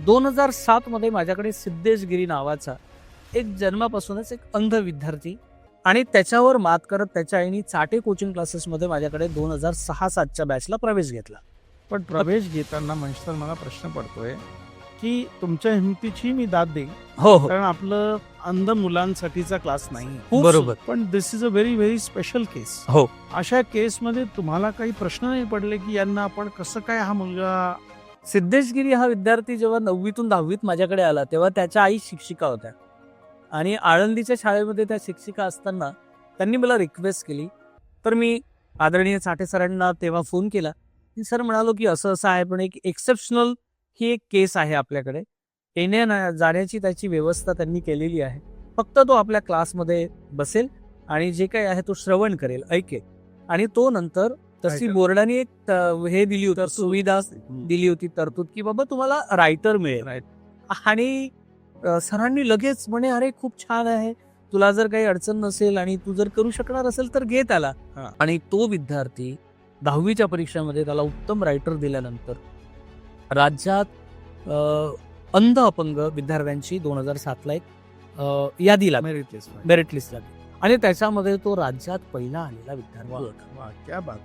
2007 मध्ये माझ्याकडे सिद्धेश गिरी नावाचा एक जन्मापासूनच एक अंध विद्यार्थी आणि त्याच्यावर मात करत त्याच्या आईने चाटे कोचिंग क्लासेसमध्ये माझ्याकडे 2006-07च्या बॅचला प्रवेश घेतला. पण प्रवेश घेताना म्हणजे मला प्रश्न पडतोय की तुमच्या हिमतीची मी दाद देईन, हो कारण आपलं अंध मुलांसाठीचा क्लास नाही. बरोबर. पण this is a very very special case. हो. अशा केसमध्ये तुम्हाला काही प्रश्न नाही पडले की यांना आपण कसं काय हा मुलगा. सिद्धेश गिरी हा विद्यार्थी जेव्हा 9वीतून 10वीत माझ्याकडे आला तेव्हा त्याच्या आई शिक्षिका होत्या आणि आळंदीच्या शाळेमध्ये त्या शिक्षिका असताना त्यांनी मला रिक्वेस्ट केली. तर मी आदरणीय चाटे सरांना तेव्हा फोन केला. सर म्हणालो की असं असं आहे, पण एक एक्सेप्शनल ही एक केस आहे आपल्याकडे, येण्या जाण्याची त्याची व्यवस्था त्यांनी केलेली आहे. फक्त तो आपल्या क्लासमध्ये बसेल आणि जे काही आहे तो श्रवण करेल, ऐकेल आणि तो नंतर तशी बोर्डाने एक हे दिली होती, सुविधा दिली होती, तरतूद की बाबा तुम्हाला रायटर मिळेल. आणि सरांनी लगेच म्हणे अरे खूप छान आहे, तुला जर काही अडचण नसेल आणि तू जर करू शकणार असेल तर घे त्याला. आणि तो विद्यार्थी 10वीच्या परीक्षेमध्ये त्याला उत्तम रायटर दिल्यानंतर राज्यात अंध अपंग विद्यार्थ्यांची 2007ला एक यादी लागली, मेरिट लिस्ट लागली आणि त्याच्यामध्ये तो राज्यात पहिला आलेला विद्यार्थी होता. क्या बात.